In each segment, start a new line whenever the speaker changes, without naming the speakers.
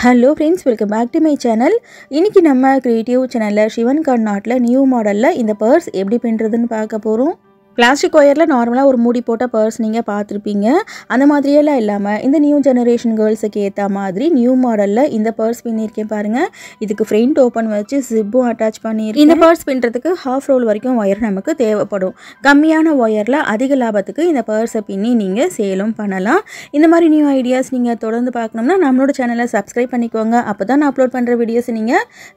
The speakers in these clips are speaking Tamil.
Hello friends, welcome back to my channel. இன்னைக்கு நம்ம creative channelல சிவன் கர்நாட்ல நியூ மாடல்ல இந்த பர்ஸ் எப்படி பின்றதுன்னு பார்க்க போறோம். பிளாஸ்டிக் ஒயர்ல நார்மலா ஒரு மூடி போட்ட பர்ஸ் நீங்க பார்த்திருப்பீங்க. அந்த மாதிரியெல்லாம் இல்லாம இந்த நியூ ஜெனரேஷன் गर्ल्सக்கு ஏத்த மாதிரி நியூ மாடல்ல இந்த பர்ஸ் பின்னிருக்கேன் பாருங்க. இதுக்கு ஃப்ரண்ட் ஓபன் வச்சு ஜிப்பும் அட்டாச் பண்ணிருக்கேன். இந்த பர்ஸ் பின்றதுக்கு ஹாஃப் ரோல் வரைக்கும் ஒயர் நமக்கு தேவைப்படும். கம்மியான ஒயர்ல அதிக லாபத்துக்கு இந்த பர்ஸை பின்னி நீங்க சேலும் பண்ணலாம். இந்த மாதிரி நியூ ஐடியாஸ் நீங்க தொடர்ந்து பார்க்கணும்னா நம்மளோட சேனலை சப்ஸ்கிரைப் பண்ணிக்கோங்க. அப்பதான் நான் அப்லோட் பண்ற வீடியோஸ் நீங்க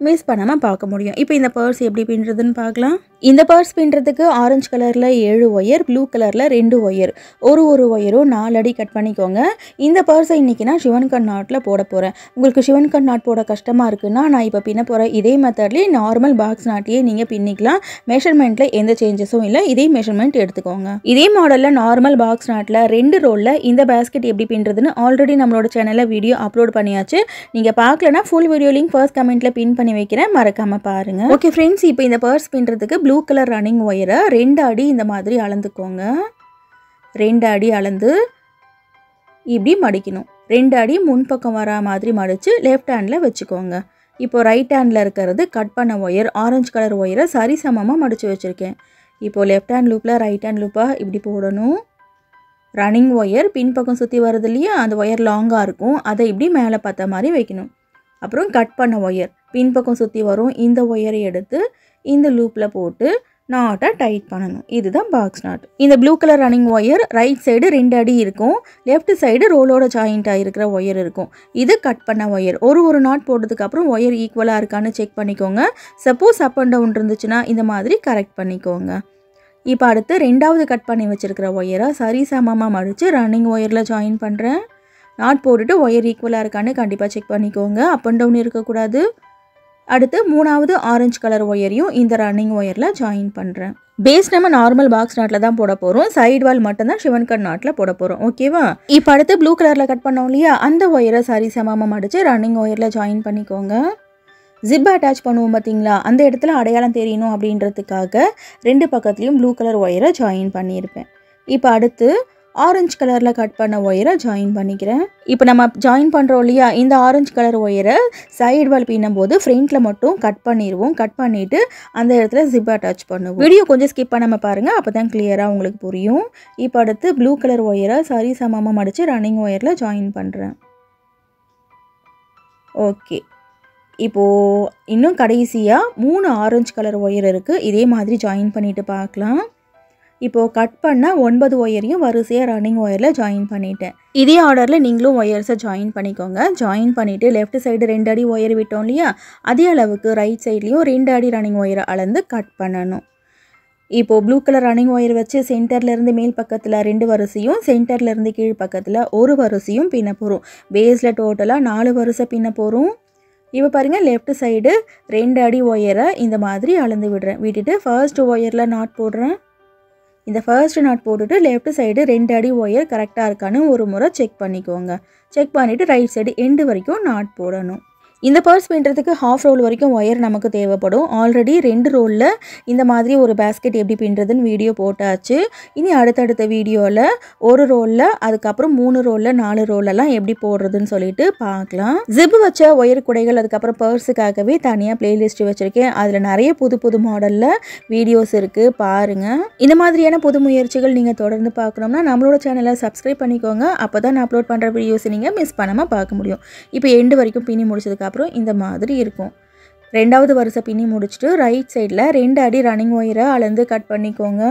மிஸ் பண்ணாம பார்க்க முடியும். இப்போ இந்த பர்ஸ் எப்படி பின்றதுன்னு பார்க்கலாம். இந்த பர்ஸ் பின்றதுக்கு ஆரஞ்சு கலர்ல 7 ஒயர், ப்ளூ கலர்ல 2 ஒயர், ஒரு ஒயரும் 4 அடி கட் பண்ணிக்கோங்க. இந்த பர்ஸை இன்னைக்கு நான் சிவன் கர்நாட்ல போட போறேன். உங்களுக்கு சிவன் கர்நாட் போட கஷ்டமா இருக்குன்னா நான் இப்போ பின்ன போற இதே மெத்தட்லயே நார்மல் பாக்ஸ் நாட்லயே நீங்க பின்னிக்கலாம். மெஷர்மெண்ட்ல எந்த சேஞ்சஸும் இல்லை. இதே மெஷர்மெண்ட் எடுத்துக்கோங்க. இதே மாடல்ல நார்மல் பாக்ஸ் நாட்ல 2 ரோல்ல இந்த பேஸ்கெட் எப்படி பின்றதுன்னு ஆல்ரெடி நம்மளோட சேனல்ல வீடியோ அப்லோட் பண்ணியாச்சு. நீங்க பார்க்கலனா ஃபுல் வீடியோ லிங்க் ஃபர்ஸ்ட் கமெண்ட்ல பின் பண்ணி வைக்கிறேன், மறக்காம பாருங்க. ஓகே ஃப்ரெண்ட்ஸ், இப்போ இந்த பர்ஸ் பின்றதுக்கு ப்ளூ கலர் ரன்னிங் ஒயரை 2 அடி இந்த மாதிரி அளந்துக்கோங்க. 2 அடி அளந்து இப்படி மடிக்கணும். 2 அடி முன்பக்கம் வர மாதிரி மடிச்சு லெஃப்ட் ஹேண்ட்ல வச்சுக்கோங்க. இப்போ ரைட் ஹேண்ட்ல இருக்கிறது கட் பண்ண ஒயர், ஆரஞ்சு கலர் ஒயரை சரிசமமா மடிச்சு வச்சிருக்கேன். இப்போ லெஃப்ட் ஹேண்ட் லூப்ல ரைட் ஹேண்ட் லூப்பா இப்படி போடணும். ரன்னிங் ஒயர் பின்பக்கம் சுற்றி வருது இல்லையா, அந்த ஒயர் லாங்காக இருக்கும், அதை இப்படி மேலே பார்த்த மாதிரி வைக்கணும். அப்புறம் கட் பண்ண ஒயர் பின்பக்கம் சுற்றி வரும், இந்த ஒயரை எடுத்து இந்த லூப்பில் போட்டு நாட்டை டைட் பண்ணணும். இதுதான் பாக்ஸ் நாட். இந்த blue colour running wire right side 2 அடி இருக்கும், லெஃப்ட் சைடு ரோலோட ஜாயிண்டாக இருக்கிற ஒயர் இருக்கும். இது கட் பண்ண ஒயர். ஒரு நாட் போட்டதுக்கு அப்புறம் ஒயர் ஈக்குவலாக இருக்கான்னு செக் பண்ணிக்கோங்க. சப்போஸ் அப் அண்ட் டவுன் இருந்துச்சுன்னா இந்த மாதிரி கரெக்ட் பண்ணிக்கோங்க. இப்போ அடுத்து 2வது கட் பண்ணி வச்சுருக்கிற ஒயரை சரிசமமாக மடித்து ரன்னிங் ஒயரில் ஜாயின் பண்ணுறேன். நாட் போட்டுட்டு ஒயர் ஈக்குவலாக இருக்கான்னு கண்டிப்பாக செக் பண்ணிக்கோங்க. அப் அண்ட் டவுன் இருக்கக்கூடாது. அடுத்து 3வது ஆரஞ்சு கலர் ஒயரையும் இந்த ரன்னிங் ஒயரில் ஜாயின் பண்ணுறேன். பேஸ் நம்ம நார்மல் பாக்ஸ் நாட்டில் தான் போட போகிறோம். சைடு வால் மட்டும்தான் சிவன் கர்நாட்டில் போட போகிறோம். ஓகேவா? இப்போ அடுத்து ப்ளூ கலரில் கட் பண்ணோம் இல்லையா, அந்த ஒயரை சரிசமமாக மடித்து ரன்னிங் ஒயரில் ஜாயின் பண்ணிக்கோங்க. ஜிப் அட்டாச் பண்ணுவோம் பார்த்தீங்களா, அந்த இடத்துல அடையாளம் தெரியணும் அப்படின்றதுக்காக 2 பக்கத்துலேயும் ப்ளூ கலர் ஒயரை ஜாயின் பண்ணியிருப்பேன். இப்போ அடுத்து ஆரஞ்சு கலரில் கட் பண்ண ஒயரை ஜாயின் பண்ணிக்கிறேன். இப்போ நம்ம ஜாயின் பண்ணுறோம் இல்லையா, இந்த ஆரஞ்சு கலர் ஒயரை சைடு வால் பின்னும் போது ஃப்ரண்ட்டில் மட்டும் கட் பண்ணிடுவோம். கட் பண்ணிவிட்டு அந்த இடத்துல ஜிப் அட்டாச் பண்ணுவோம். வீடியோ கொஞ்சம் ஸ்கிப் பண்ணாமல் பாருங்கள், அப்போ தான் கிளியராக உங்களுக்கு புரியும். இப்போ அடுத்து ப்ளூ கலர் ஒயரை சரிசமமாக மடித்து ரன்னிங் ஒயரில் ஜாயின் பண்ணுறேன். ஓகே, இப்போது இன்னும் கடைசியாக 3 ஆரஞ்சு கலர் ஒயர் இருக்குது. இதே மாதிரி ஜாயின் பண்ணிவிட்டு பார்க்கலாம். இப்போது கட் பண்ண 9 ஒயரையும் வரிசையாக ரன்னிங் ஒயரில் ஜாயின் பண்ணிட்டேன். இதே ஆர்டரில் நீங்களும் ஒயர்ஸை ஜாயின் பண்ணிக்கோங்க. ஜாயின் பண்ணிவிட்டு லெஃப்ட் சைடு 2 அடி ஒயர் விட்டோம் இல்லையா, அதே அளவுக்கு ரைட் சைட்லேயும் 2 அடி ரன்னிங் ஒயரை அளந்து கட் பண்ணணும். இப்போது ப்ளூ கலர் ரன்னிங் ஒயர் வச்சு சென்டர்லேருந்து மேல் பக்கத்தில் 2 வரிசையும், சென்டர்லேருந்து கீழ் பக்கத்தில் 1 வரிசையும் பின்ன போகிறோம். பேஸில் டோட்டலாக 4 வரிசை பின்ன போகிறோம். இப்போ பாருங்கள், லெஃப்ட் சைடு 2 அடி ஒயரை இந்த மாதிரி அளந்து விடுறேன். விட்டுட்டு ஃபர்ஸ்ட் ஒயரில் நாட் போடுறேன். இந்த ஃபர்ஸ்ட் நாட் போட்டுட்டு லெஃப்ட் சைடு 2 அடி ஒயர் கரெக்டாக இருக்கான்னு ஒரு முறை செக் பண்ணிக்கோங்க. செக் பண்ணிவிட்டு ரைட் சைடு எண்டு வரைக்கும் நாட் போடணும். இந்த பர்ஸ் பின்றதுக்கு ஹாஃப் ரோல் வரைக்கும் ஒயர் நமக்கு தேவைப்படும். ஆல்ரெடி 2 ரோலில் இந்த மாதிரி ஒரு பேஸ்கெட் எப்படி பின்றதுன்னு வீடியோ போட்டாச்சு. இனி அடுத்தடுத்த வீடியோவில் ஒரு ரோலில், அதுக்கப்புறம் 3 ரோலில், 4 ரோலெல்லாம் எப்படி போடுறதுன்னு சொல்லிட்டு பார்க்கலாம். ஜிப் வச்ச ஒயர் குடைகள், அதுக்கப்புறம் பர்ஸுக்காகவே தனியாக பிளேலிஸ்ட் வச்சுருக்கேன். அதில் நிறைய புது மாடலில் வீடியோஸ் இருக்குது, பாருங்கள். இந்த மாதிரியான புது முயற்சிகள் நீங்கள் தொடர்ந்து பார்க்கணும்னா நம்மளோட சேனலை சப்ஸ்கிரைப் பண்ணிக்கோங்க. அப்போ தான் நான் அப்லோட் பண்ணுற வீடியோஸ் நீங்கள் மிஸ் பண்ணாமல் பார்க்க முடியும். இப்போ எண்டு வரைக்கும் பின்னி முடிச்சதுக்கு அப்புறம் இந்த மாதிரி இருக்கும். 2வது வரிசை பின்னி முடிச்சுட்டு ரைட் சைடில் 2 அடி ரன்னிங் ஒயரை அளந்து கட் பண்ணிக்கோங்க.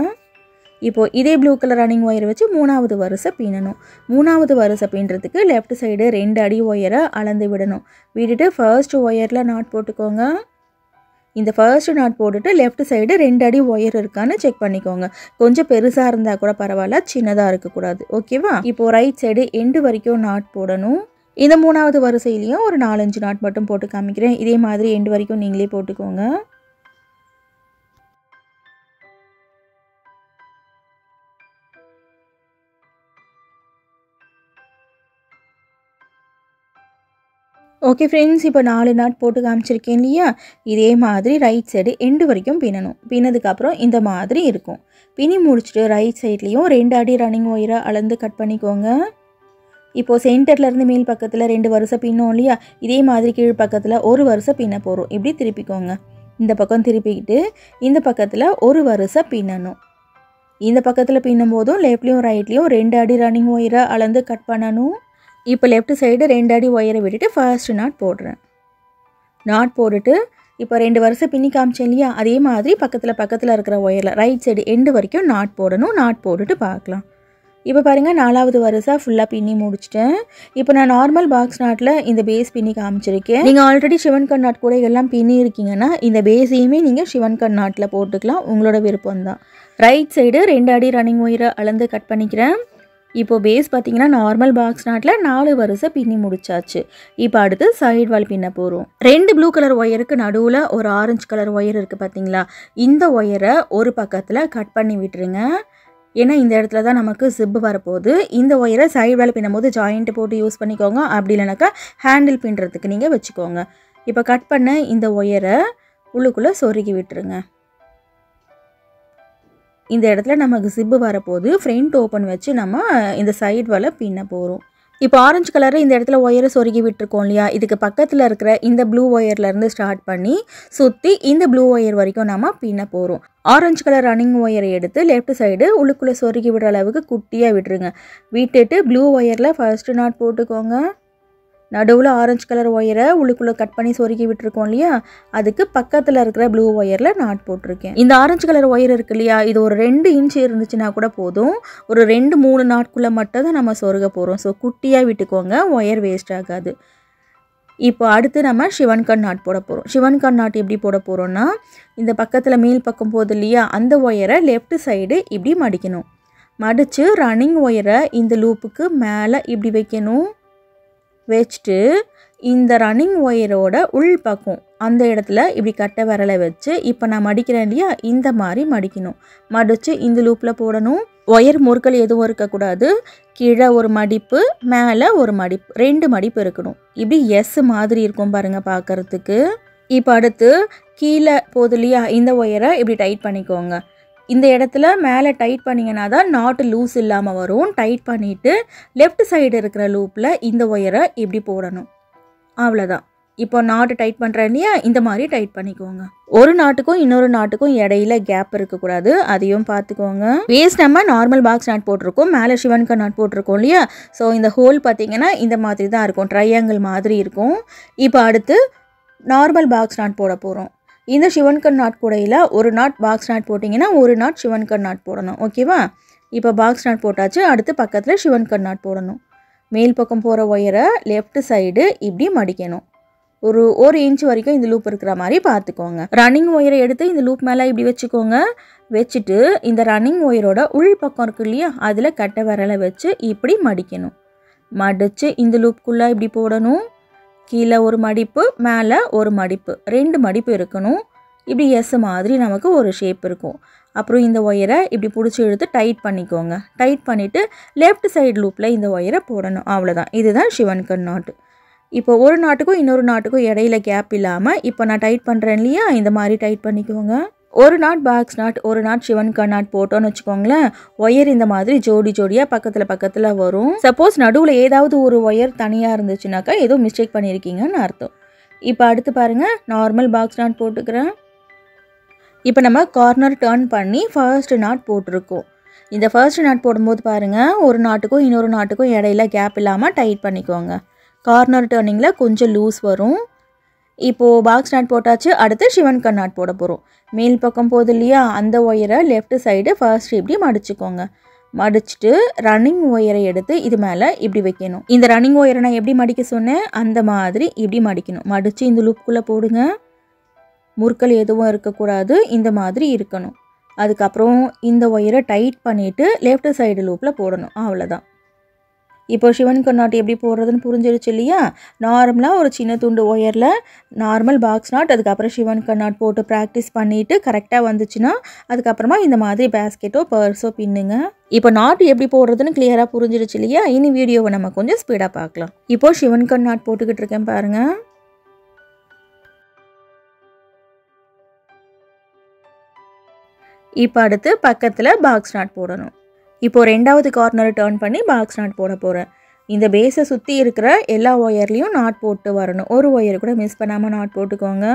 இப்போது இதே ப்ளூ கலர் ரன்னிங் ஒயரை வச்சு 3வது வரிசை பின்னணும். 3வது வரிசை பின்னுறதுக்கு லெஃப்ட் சைடு 2 அடி ஒயரை அளந்து விடணும். விட்டுட்டு ஃபர்ஸ்ட் ஒயரில் நாட் போட்டுக்கோங்க. இந்த ஃபர்ஸ்ட் நாட் போட்டுட்டு லெஃப்ட் சைடு 2 அடி ஒயர் இருக்கான்னு செக் பண்ணிக்கோங்க. கொஞ்சம் பெருசாக இருந்தால் கூட பரவாயில்ல, சின்னதாக இருக்கக்கூடாது. ஓகேவா? இப்போது ரைட் சைடு எண்டு வரைக்கும் நாட் போடணும். இந்த 3வது வரிசையிலையும் ஒரு 4-5 நாட் மட்டும் போட்டு காமிக்கிறேன். இதே மாதிரி எண்டு வரைக்கும் நீங்களே போட்டுக்கோங்க. ஓகே ஃப்ரெண்ட்ஸ், இப்போ 4 நாட் போட்டு காமிச்சிருக்கேன் இல்லையா, இதே மாதிரி ரைட் சைடு எண்டு வரைக்கும் பின்னணும். பின்னதுக்கப்புறம் இந்த மாதிரி இருக்கும். பின்னி முடிச்சுட்டு ரைட் சைட்லேயும் 2 அடி ரன்னிங் ஒயரை அளந்து கட் பண்ணிக்கோங்க. இப்போ சென்டர்லேருந்து மேல் பக்கத்தில் 2 வரிசை பின்னோம் இல்லையா, இதே மாதிரி கீழ் பக்கத்தில் ஒரு வரிசை பின்ன போகிறோம். இப்படி திருப்பிக்கோங்க. இந்த பக்கம் திருப்பிக்கிட்டு இந்த பக்கத்தில் ஒரு வரிசை பின்னணும். இந்த பக்கத்தில் பின்னும் போதும் லெஃப்ட்லேயும் ரைட்லேயும் 2 அடி ரன்னிங் ஒயரை அளந்து கட் பண்ணணும். இப்போ லெஃப்ட் சைடு 2 அடி ஒயரை விட்டுட்டு ஃபர்ஸ்ட் நாட் போடுறேன். நாட் போட்டுட்டு இப்போ 2 வரிசை பின்னி காமிச்சேன் இல்லையா, அதே மாதிரி பக்கத்தில் இருக்கிற ஒயரில் ரைட் சைடு எண்டு வரைக்கும் நாட் போடணும். நாட் போட்டுட்டு பார்க்கலாம். இப்போ பாருங்கள், 4வது வரிசை ஃபுல்லாக பின்னி முடிச்சிட்டேன். இப்போ நான் நார்மல் பாக்ஸ் நாட்டில் இந்த பேஸ் பின்னி காமிச்சிருக்கேன். நீங்கள் ஆல்ரெடி சிவன் கண் நாட் கூட எல்லாம் பின்னி இருக்கீங்கன்னா இந்த பேஸையுமே நீங்கள் சிவன் கண் நாட்டில் போட்டுக்கலாம். உங்களோட விருப்பம் தான். ரைட் சைடு 2 அடி ரன்னிங் ஒயரை அளந்து கட் பண்ணிக்கிறேன். இப்போது பேஸ் பார்த்திங்கன்னா நார்மல் பாக்ஸ் நாட்டில் 4 வரிசை பின்னி முடிச்சாச்சு. இப்போ அடுத்து சைடு வால் பின்ன போகிறோம். 2 ப்ளூ கலர் ஒயருக்கு நடுவில் ஒரு ஆரஞ்சு கலர் ஒயர் இருக்குது பார்த்தீங்களா, இந்த ஒயரை ஒரு பக்கத்தில் கட் பண்ணி விட்டுருங்க. ஏன்னா இந்த இடத்துல தான் நமக்கு ஜிப்பு வரப்போகுது. இந்த ஒயரை சைடு வால் பின்னும் போது ஜாயிண்ட் போட்டு யூஸ் பண்ணிக்கோங்க. அப்படி இல்லைனாக்கா ஹேண்டில் பின்னுறதுக்கு நீங்கள் வச்சுக்கோங்க. இப்போ கட் பண்ண இந்த ஒயரை உள்ளுக்குள்ளே சொருகி விட்டுருங்க. இந்த இடத்துல நமக்கு ஜிப்பு வரப்போகுது. ஃப்ரண்ட் ஓப்பன் வச்சு நம்ம இந்த சைடு வாலை பின்ன போகிறோம். இப்போ ஆரஞ்சு கலரில் இந்த இடத்துல ஒயரை சொருகி விட்டுருக்கோம் இல்லையா, இதுக்கு பக்கத்தில் இருக்கிற இந்த ப்ளூ ஒயர்லேருந்து ஸ்டார்ட் பண்ணி சுற்றி இந்த ப்ளூ ஒயர் வரைக்கும் நம்ம பின்ன போகிறோம். ஆரஞ்சு கலர் ரன்னிங் ஒயரை எடுத்து லெஃப்ட் சைடு உள்ளுக்குள்ளே சொருகி விடுற அளவுக்கு குட்டியாக விட்டுருங்க. விட்டுட்டு ப்ளூ ஒயரில் ஃபர்ஸ்ட்டு நாட் போட்டுக்கோங்க. நடுவில் ஆரஞ்சு கலர் ஒயரை உள்ளுக்குள்ளே கட் பண்ணி சொருகி விட்டுருக்கோம் இல்லையா, அதுக்கு பக்கத்தில் இருக்கிற ப்ளூ ஒயரில் நாட் போட்டிருக்கேன். இந்த ஆரஞ்சு கலர் ஒயர் இருக்கு இல்லையா, இது ஒரு 2 இன்ச் இருந்துச்சுன்னா கூட போதும். ஒரு 2-3 நாட்குள்ளே மட்டும் தான் நம்ம சொருக போகிறோம். ஸோ குட்டியாக விட்டுக்கோங்க, ஒயர் வேஸ்ட் ஆகாது. இப்போ அடுத்து நம்ம சிவன் கண் நாட் போட போகிறோம். சிவன் கண் நாட் எப்படி போட போகிறோன்னா, இந்த பக்கத்தில் மேல் பக்கம் போகுது இல்லையா, அந்த ஒயரை லெஃப்ட் சைடு இப்படி மடிக்கணும். மடித்து ரன்னிங் ஒயரை இந்த லூப்புக்கு மேலே இப்படி வைக்கணும். வச்சுட்டு இந்த ரன்னிங் ஒயரோட உள் பக்கம் அந்த இடத்துல இப்படி கட்டை விரலை வச்சு இப்போ நான் மடிக்கிறேன் இல்லையா, இந்த மாதிரி மடிக்கணும். மடித்து இந்த லூப்பில் போடணும். ஒயர் முறுக்கல் எதுவும் இருக்கக்கூடாது. கீழே ஒரு மடிப்பு, மேலே ஒரு மடிப்பு, 2 மடிப்பு இருக்கணும். இப்படி எஸ் மாதிரி இருக்கும் பாருங்கள் பார்க்குறதுக்கு. இப்போ அடுத்து கீழே போகுது இல்லையா, இந்த ஒயரை இப்படி டைட் பண்ணிக்கோங்க. இந்த இடத்துல மேலே டைட் பண்ணிங்கன்னா தான் நாட்டு லூஸ் இல்லாமல் வரும். டைட் பண்ணிவிட்டு லெஃப்ட் சைடு இருக்கிற லூப்பில் இந்த ஒயரை இப்படி போடணும். அவ்வளோதான். இப்போ நாட்டு டைட் பண்ணுறேன் இல்லையா, இந்த மாதிரி டைட் பண்ணிக்கோங்க. ஒரு நாட்டுக்கும் இன்னொரு நாட்டுக்கும் இடையில கேப் இருக்கக்கூடாது, அதையும் பார்த்துக்கோங்க. வேஸ்ட் நம்ம நார்மல் பாக்ஸ் நாட் போட்டிருக்கோம், மேலே சிவன் கண் நாட் போட்டிருக்கோம் இல்லையா, ஸோ இந்த ஹோல் பார்த்திங்கன்னா இந்த மாதிரி தான் இருக்கும், ட்ரையாங்கிள் மாதிரி இருக்கும். இப்போ அடுத்து நார்மல் பாக்ஸ் நாட் போட போகிறோம். இந்த சிவன் கண் நாட் கூடையில் ஒரு நாட் பாக்ஸ் நாட் போட்டிங்கன்னா ஒரு நாட் சிவன் கண் நாட் போடணும். ஓகேவா? இப்போ பாக்ஸ் நாட் போட்டாச்சு. அடுத்து பக்கத்தில் சிவன் கண் நாட் போடணும். மேல் பக்கம் போகிற ஒயரை லெஃப்ட் சைடு இப்படி மடிக்கணும். ஒரு இன்ச் வரைக்கும் இந்த லூப் இருக்கிற மாதிரி பார்த்துக்கோங்க. ரன்னிங் ஒயரை எடுத்து இந்த லூப் மேலே இப்படி வச்சுக்கோங்க. வச்சுட்டு இந்த ரன்னிங் ஒயரோட உள் பக்கம் இருக்கு இல்லையா, அதில் கட்டை விரலை வச்சு இப்படி மடிக்கணும். மடித்து இந்த லூப்புக்குள்ளே இப்படி போடணும். கீழே ஒரு மடிப்பு, மேலே ஒரு மடிப்பு, 2 மடிப்பு இருக்கணும். இப்படி எஸ் மாதிரி நமக்கு ஒரு ஷேப் இருக்கும். அப்புறம் இந்த ஒயரை இப்படி பிடிச்சி இழுத்து டைட் பண்ணிக்கோங்க. டைட் பண்ணிவிட்டு லெஃப்ட் சைடு லூப்பில் இந்த ஒயரை போடணும். அவ்வளோதான். இதுதான் சிவன் கண் நாட்டு. இப்போ ஒரு நாட்டுக்கும் இன்னொரு நாட்டுக்கும் இடையில கேப் இல்லாமல் இப்போ நான் டைட் பண்ணுறேன் இல்லையா, இந்த மாதிரி டைட் பண்ணிக்கோங்க. ஒரு நாட் பாக்ஸ் நாட், ஒரு நாட் சிவன் கண் நாட் போட்டோன்னு வச்சுக்கோங்களேன், ஒயர் இந்த மாதிரி ஜோடி ஜோடியாக பக்கத்தில் வரும். சப்போஸ் நடுவில் ஏதாவது ஒரு ஒயர் தனியாக இருந்துச்சுனாக்கா ஏதோ மிஸ்டேக் பண்ணியிருக்கீங்கன்னு அர்த்தம். இப்போ அடுத்து பாருங்கள், நார்மல் பாக்ஸ் நாட் போட்டுக்கிறேன். இப்போ நம்ம கார்னர் டர்ன் பண்ணி ஃபர்ஸ்ட் நாட் போட்டிருக்கோம். இந்த ஃபர்ஸ்ட் நாட் போடும்போது பாருங்கள், ஒரு நாட்டுக்கும் இன்னொரு நாட்டுக்கும் இடையில கேப் இல்லாமல் டைட் பண்ணிக்கோங்க. கார்னர் டர்னிங்கில் கொஞ்சம் லூஸ் வரும். இப்போது பாக்ஸ் நாட் போட்டாச்சு. அடுத்து சிவன் கண் நாட் போட போகிறோம். மேல் பக்கம் போகுது இல்லையா, அந்த ஒயரை லெஃப்ட் சைடு ஃபர்ஸ்ட் இப்படி மடிச்சுக்கோங்க. மடிச்சுட்டு ரன்னிங் ஒயரை எடுத்து இது மேலே இப்படி வைக்கணும். இந்த ரன்னிங் ஒயரை நான் எப்படி மடிக்க சொன்னேன், அந்த மாதிரி இப்படி மடிக்கணும். மடித்து இந்த லூப்புக்குள்ளே போடுங்க. முறுக்கல் எதுவும் இருக்கக்கூடாது, இந்த மாதிரி இருக்கணும். அதுக்கப்புறம் இந்த ஒயரை டைட் பண்ணிவிட்டு லெஃப்ட் சைடு லூப்பில் போடணும். அவ்வளோதான். இப்போ சிவன் கண் நாட் எப்படி போடுறதுன்னு புரிஞ்சிருச்சு இல்லையா. நார்மலாக ஒரு சின்ன துண்டு ஒயரில் நார்மல் பாக்ஸ் நாட், அதுக்கப்புறம் சிவன் கண் நாட் போட்டு ப்ராக்டிஸ் பண்ணிவிட்டு கரெக்டாக வந்துச்சுன்னா அதுக்கப்புறமா இந்த மாதிரி பேஸ்கெட்டோ பர்ஸோ பின்னுங்க. இப்போ நாட் எப்படி போடுறதுன்னு கிளியராக புரிஞ்சிருச்சு இல்லையா. இனி வீடியோவை நம்ம கொஞ்சம் ஸ்பீடாக பார்க்கலாம். இப்போது சிவன் கண் நாட் போட்டுக்கிட்டு இருக்கேன் பாருங்கள். இப்போ அடுத்து பக்கத்தில் பாக்ஸ் நாட் போடணும். இப்போது 2வது கார்னரை டர்ன் பண்ணி பாக்ஸ் நாட் போட போகிறேன். இந்த பேஸை சுற்றி இருக்கிற எல்லா ஒயர்லேயும் நாட் போட்டு வரணும். ஒரு ஒயர் கூட மிஸ் பண்ணாமல் நாட் போட்டுக்கோங்க.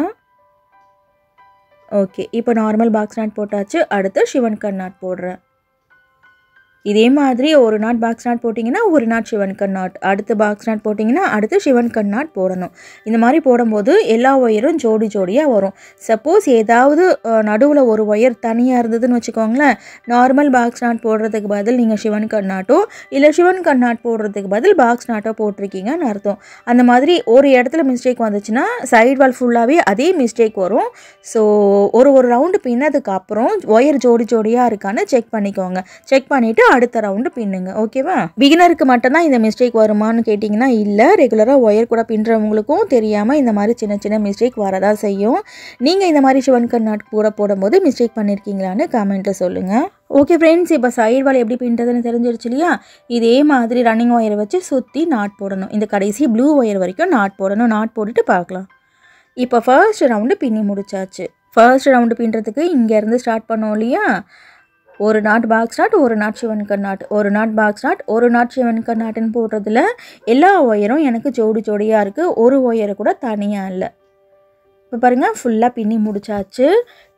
ஓகே, இப்போ நார்மல் பாக்ஸ் நாட் போட்டாச்சு. அடுத்து ஷிவன் கட் நாட் போடுறேன். இதே மாதிரி ஒரு நாட் பாக்ஸ் நாட் போட்டிங்கன்னா ஒரு நாட் ஷிவன் கட் நாட், அடுத்து பாக்ஸ் நாட் போட்டிங்கன்னா அடுத்து ஷிவன் கட் நாட் போடணும். இந்த மாதிரி போடும்போது எல்லா ஒயரும் ஜோடி ஜோடியாக வரும். சப்போஸ் ஏதாவது நடுவில் ஒரு ஒயர் தனியாக இருந்ததுன்னு வச்சுக்கோங்களேன், நார்மல் பாக்ஸ் நாட் போடுறதுக்கு பதில் நீங்கள் ஷிவன் கட் நாட்டோ இல்லை ஷிவன் கட் நாட் போடுறதுக்கு பதில் பாக்ஸ் நாட்டோ போட்டிருக்கீங்கன்னு அர்த்தம். அந்த மாதிரி ஒரு இடத்துல மிஸ்டேக் வந்துச்சுன்னா சைடு வால் ஃபுல்லாகவே அதே மிஸ்டேக் வரும். ஸோ ஒரு ரவுண்டு பின்னதுக்கு அப்புறம் ஒயர் ஜோடி ஜோடியாக இருக்கான்னு செக் பண்ணிக்கோங்க. செக் பண்ணிவிட்டு அடுத்த ரவுண்டு பின்னுங்க. ஓகேவா? பிகினருக்கு மட்டும்தான் இந்த மிஸ்டேக் வருமானு கேட்டிங்கன்னா இல்லை, ரெகுலராக ஒயர் கூட பின்னுறவங்களுக்கும் தெரியாமல் இந்த மாதிரி சின்ன சின்ன மிஸ்டேக் வரதான் செய்யும். நீங்கள் இந்த மாதிரி ஷிவன் கட் நாட் கூட போடும்போது மிஸ்டேக் பண்ணியிருக்கீங்களான்னு கமெண்ட்டில் சொல்லுங்கள். ஓகே ஃப்ரெண்ட்ஸ், இப்போ சைடு வால் எப்படி பின்னுறதுன்னு தெரிஞ்சிருச்சு இல்லையா? இதே மாதிரி ரன்னிங் ஒயரை வச்சு சுற்றி நாட் போடணும். இந்த கடைசி ப்ளூ ஒயர் வரைக்கும் நாட் போடணும். நாட் போட்டுட்டு பார்க்கலாம். இப்போ ஃபர்ஸ்ட் ரவுண்டு பின்னி முடிச்சாச்சு. ஃபர்ஸ்ட் ரவுண்டு பின்னுறதுக்கு இங்கேருந்து ஸ்டார்ட் பண்ணோம் இல்லையா? ஒரு நாட் பாக்ஸ் நாட், ஒரு நாட் ஷிவன் கட் நாட், ஒரு நாட் பாக்ஸ் நாட், ஒரு நாட் ஷிவன் கட் நாட்னு போடுறதுல எல்லா ஒயரும் எனக்கு ஜோடி ஜோடியாக இருக்குது. ஒரு ஒயரை கூட தனியாக இல்லை. இப்போ பாருங்கள், ஃபுல்லாக பின்னி முடிச்சாச்சு.